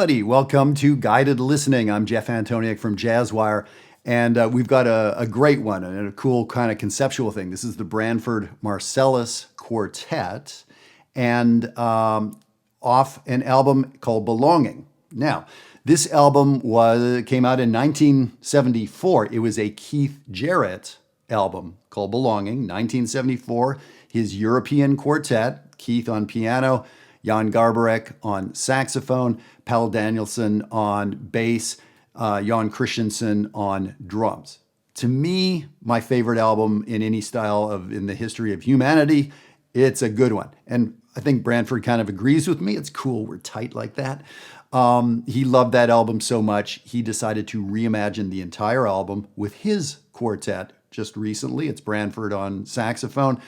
everybody. Welcome to Guided Listening. I'm Jeff Antoniuk from Jazzwire, and we've got a great one and a cool kind of conceptual thing. This is the Branford Marsalis Quartet, and off an album called Belonging. Now, this album came out in 1974. It was a Keith Jarrett album called Belonging, 1974. His European quartet, Keith on piano, Jan Garbarek on saxophone, Paul Danielson on bass, Jan Christensen on drums. To me, my favorite album in any style in the history of humanity. It's a good one. And I think Branford kind of agrees with me. It's cool we're tight like that. He loved that album so much, he decided to reimagine the entire album with his quartet just recently. It's Branford on saxophone,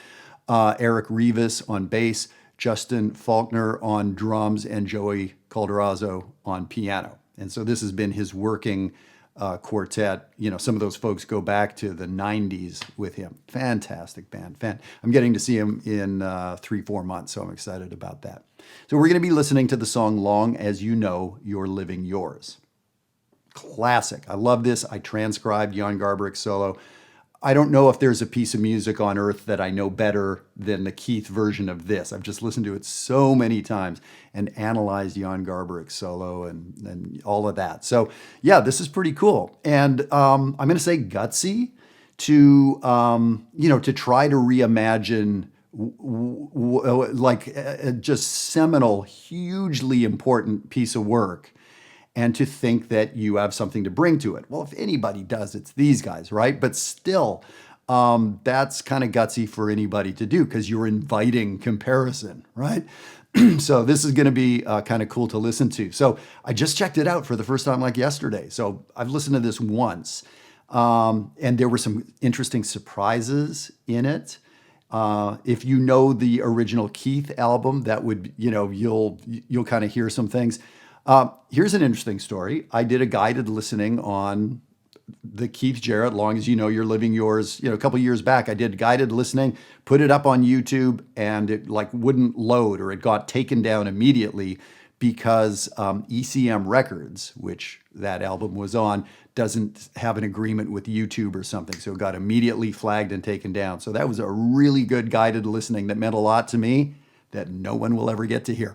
Eric Rivas on bass, Justin Faulkner on drums, and Joey Calderazzo on piano. And so this has been his working quartet. You know, some of those folks go back to the 90s with him. Fantastic band. I'm getting to see him in 3-4 months, so I'm excited about that. So we're going to be listening to the song Long As You Know You're Living Yours. Classic. I love this. I transcribed Jan Garbarek's solo. I don't know if there's a piece of music on earth that I know better than the Keith version of this. I've just listened to it so many times and analyzed Jan Garbarek's solo and all of that. So yeah, this is pretty cool. And I'm going to say gutsy to try to reimagine just seminal, hugely important piece of work, and to think that you have something to bring to it. Well, if anybody does, it's these guys, right? But still, that's kind of gutsy for anybody to do because you're inviting comparison, right? So this is going to be kind of cool to listen to. So I just checked it out for the first time like yesterday. So I've listened to this once, and there were some interesting surprises in it. If you know the original Keith album, that would, you'll kind of hear some things. Here's an interesting story. I did a guided listening on the Keith Jarrett, Long As You Know You're Living Yours, a couple years back. I did guided listening, put it up on YouTube, and it wouldn't load, or it got taken down immediately because ECM Records, which that album was on, doesn't have an agreement with YouTube or something. So it got immediately flagged and taken down. So that was a really good guided listening that meant a lot to me that no one will ever get to hear.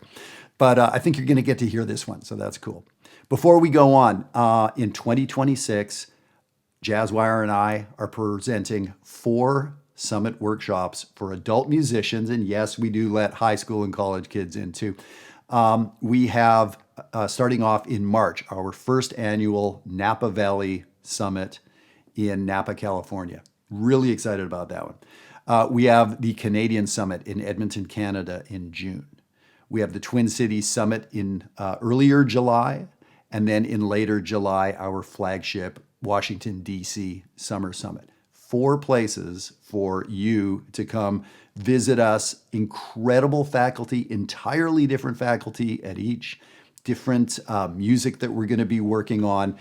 But I think you're going to get to hear this one, so that's cool. Before we go on, in 2026, Jazzwire and I are presenting 4 summit workshops for adult musicians, and yes, we do let high school and college kids in too. We have, starting off in March, our first annual Napa Valley Summit in Napa, California. Really excited about that one. We have the Canadian Summit in Edmonton, Canada in June. We have the Twin Cities Summit in earlier July, and then in later July, our flagship Washington, D.C. Summer Summit. 4 places for you to come visit us. Incredible faculty, entirely different faculty at each, different music that we're going to be working on.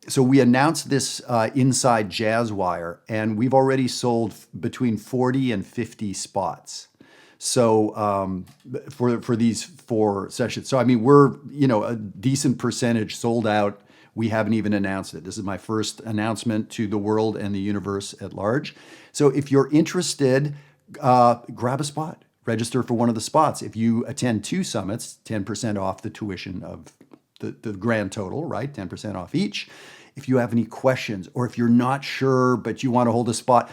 So we announced this inside Jazzwire, and we've already sold between 40 and 50 spots. So for these 4 sessions, so I mean, we're a decent percentage sold out. We haven't even announced it. This is my first announcement to the world and the universe at large. So if you're interested, grab a spot, register for one of the spots. If you attend 2 summits, 10% off the tuition of the grand total, right? 10% off each. If you have any questions, or if you're not sure but you want to hold a spot,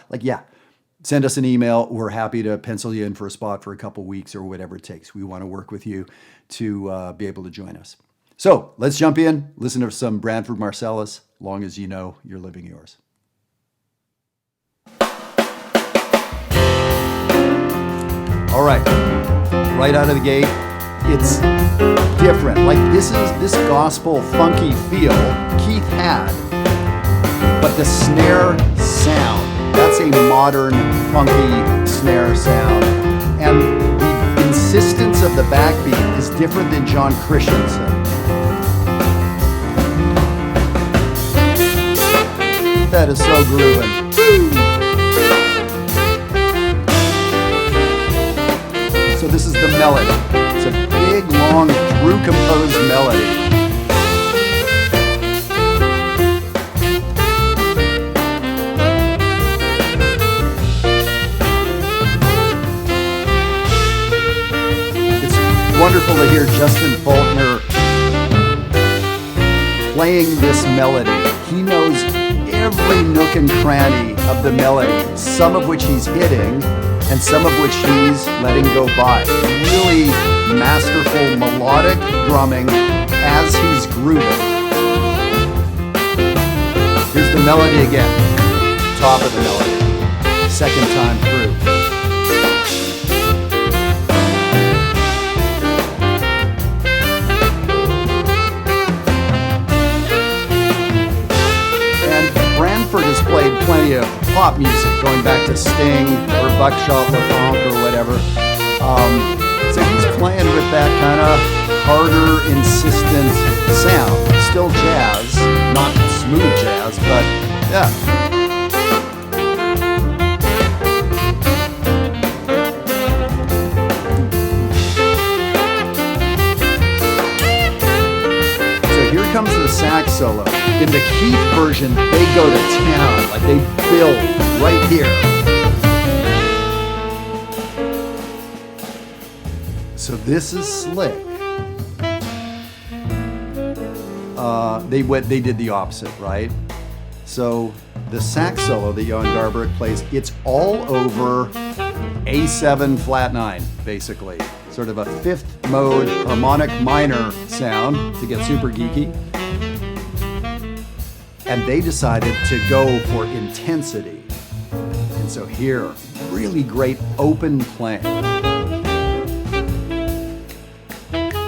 send us an email. We're happy to pencil you in for a spot for a couple weeks or whatever it takes. We want to work with you to be able to join us. So let's jump in, listen to some Branford Marsalis, Long As You Know You're Living Yours. All right, right out of the gate, it's different. This gospel funky feel Keith had, but the snare sound, that's a modern, funky snare sound. And the insistence of the backbeat is different than Jan Christensen. That is so grooving. So this is the melody. It's a big, long, through-composed melody. able to hear Justin Faulkner playing this melody. He knows every nook and cranny of the melody, some of which he's hitting and some of which he's letting go by. Really masterful melodic drumming as he's grooving. Here's the melody again, top of the melody, second time through. Branford has played plenty of pop music, going back to Sting or Buckshot LeFonc or whatever. So he's playing with that kind of harder, insistent sound. Still jazz, not smooth jazz, but yeah. Here comes the sax solo. In the Keith version, they go to town, like they build right here. So this is slick. They did the opposite, right? So the sax solo that Johan Garbarek plays, it's all over A7 flat 9, basically. Sort of a fifth mode harmonic minor sound to get super geeky. And they decided to go for intensity. And so here, really great open playing.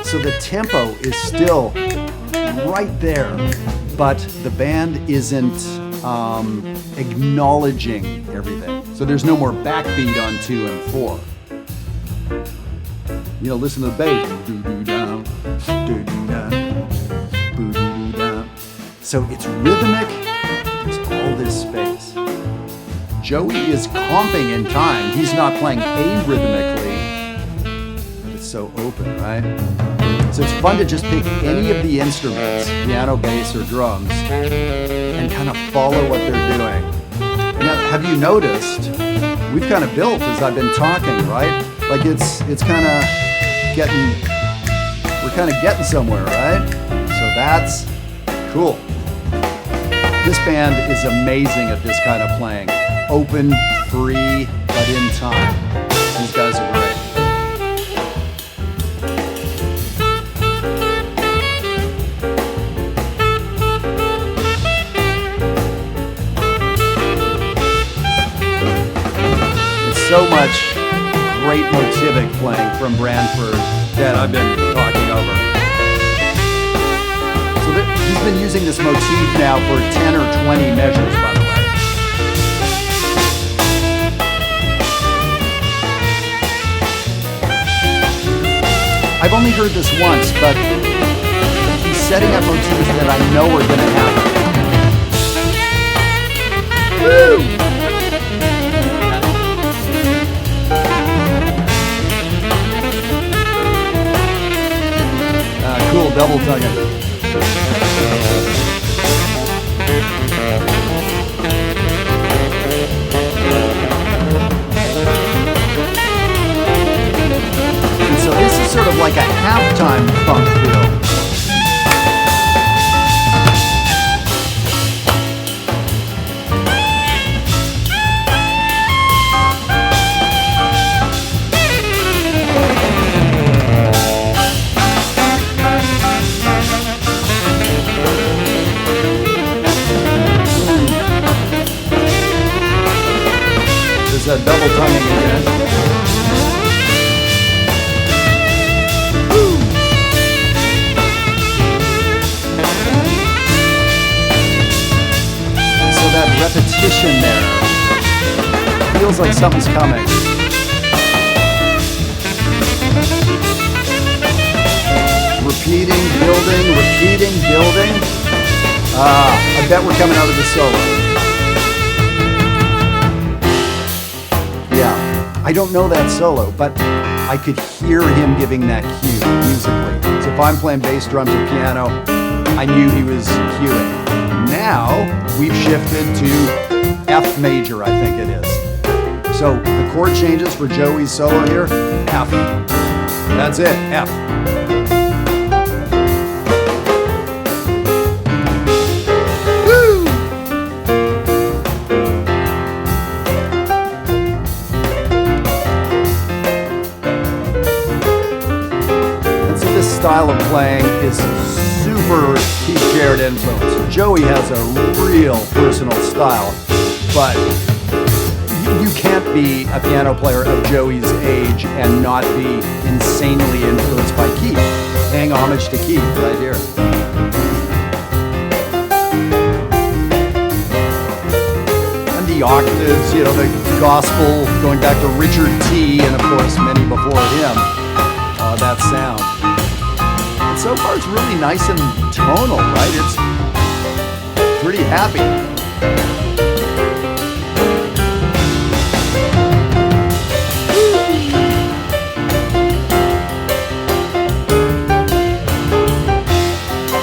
So the tempo is still right there, but the band isn't acknowledging everything. So there's no more backbeat on 2 and 4. You know, listen to the bass. So it's rhythmic, there's all this space. Joey is comping in time. He's not playing arrhythmically. It's so open, right? So it's fun to just pick any of the instruments, piano, bass, or drums, and kind of follow what they're doing. Now, have you noticed, we've kind of built as I've been talking, right? Like it's kind of we're kind of getting somewhere, right? So that's cool. This band is amazing at this kind of playing. Open, free, but in time. These guys are great. It's so much great motivic playing from Branford that I've been talking over. So he's been using this motif now for 10 or 20 measures, by the way. I've only heard this once, but he's setting up motifs that I know are going to happen. Woo! Cool, double tugging. And so this is sort of like a halftime funk feel. That double tonguing again. Woo. So that repetition there feels like something's coming. Repeating, building. I bet we're coming out of the solo. I don't know that solo, but I could hear him giving that cue musically. So if I'm playing bass, drums, or piano, I knew he was cueing. Now we've shifted to F major, I think it is. So the chord changes for Joey's solo here, F. That's it, F. style of playing is super Keith Jarrett influence. Joey has a real personal style, but you can't be a piano player of Joey's age and not be insanely influenced by Keith. Paying homage to Keith right here. And the octaves, you know, the gospel going back to Richard T. and of course many before him. That sound. And so far it's really nice and tonal, right? It's pretty happy.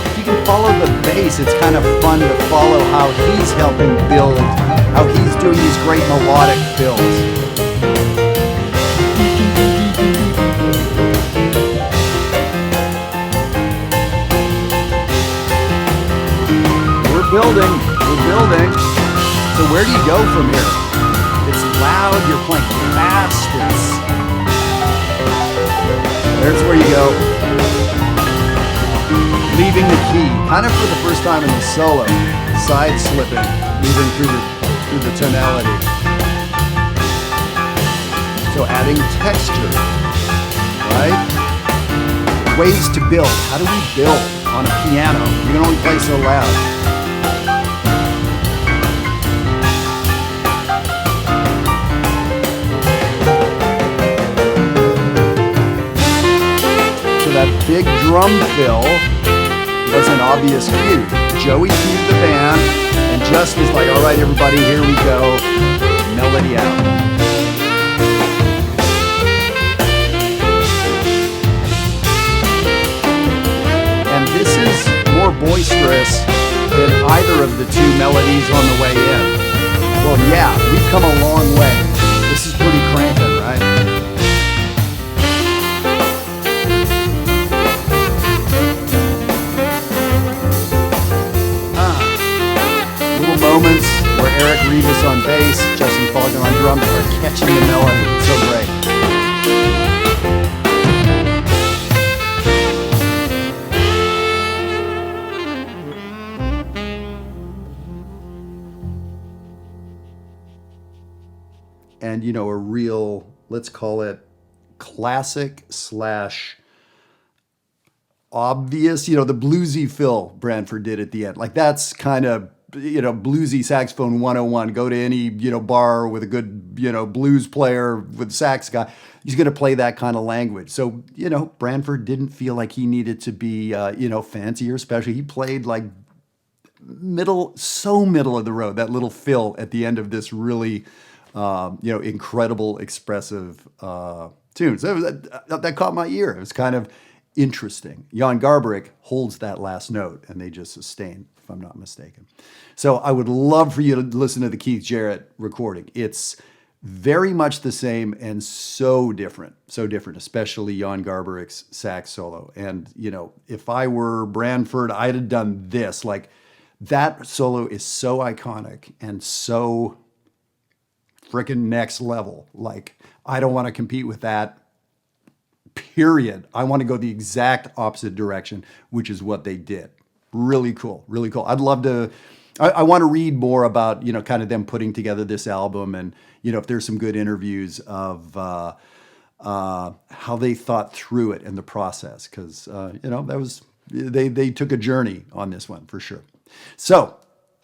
If you can follow the bass, it's kind of fun to follow how he's helping build, how he's doing these great melodic fills. We're building. So where do you go from here? It's loud, you're playing fast, there's where you go. Leaving the key, kind of for the first time in the solo, side slipping, moving through the tonality. So adding texture, right? Ways to build. How do we build on a piano? You can only play so loud. That big drum fill was an obvious cue. Joey cued the band and just was like, all right, everybody, here we go. Melody out. And this is more boisterous than either of the two melodies on the way in. Well, yeah, we've come a long way. This is pretty cranking, right? Moments where Eric Rivas on bass, Justin Faulkner on drums are catching the melody. It's so great. And you know, a real, let's call it classic slash obvious, you know, the bluesy fill Branford did at the end. Like that's kind of, you know, bluesy saxophone 101. Go to any, you know, bar with a good, you know, blues player with sax guy. He's going to play that kind of language. So, you know, Branford didn't feel like he needed to be, you know, fancy or special. He played like middle of the road, that little fill at the end of this really, you know, incredible, expressive tune. So that caught my ear. It was kind of interesting. Jan Garbarek holds that last note and they just sustain, if I'm not mistaken. So I would love for you to listen to the Keith Jarrett recording. It's very much the same and so different, especially Jan Garbarek's sax solo. And, you know, if I were Branford, I'd have done this. Like, that solo is so iconic and so freaking next level. Like, I don't want to compete with that, period. I want to go the exact opposite direction, which is what they did. Really cool, really cool. I'd love to, I want to read more about, you know, kind of them putting together this album and, you know, if there's some good interviews of how they thought through it and the process. Because, you know, that was, they took a journey on this one for sure. So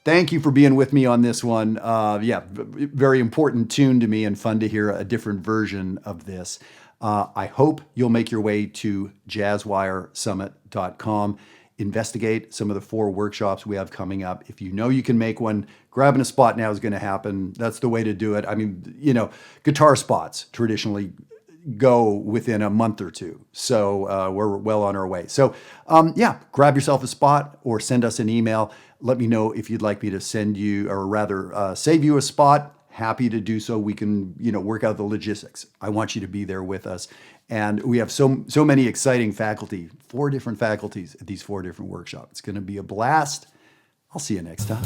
thank you for being with me on this one. Yeah, very important tune to me and fun to hear a different version of this. I hope you'll make your way to jazzwiresummit.com. Investigate some of the 4 workshops we have coming up. If you know you can make one, grabbing a spot now is going to happen. That's the way to do it. I mean, you know, guitar spots traditionally go within a month or two. So we're well on our way. So yeah, grab yourself a spot or send us an email. Let me know if you'd like me to send you, or rather save you a spot. Happy to do so. We can, you know, work out the logistics. I want you to be there with us. And we have so many exciting faculty, 4 different faculties at these 4 different workshops. It's going to be a blast. I'll see you next time.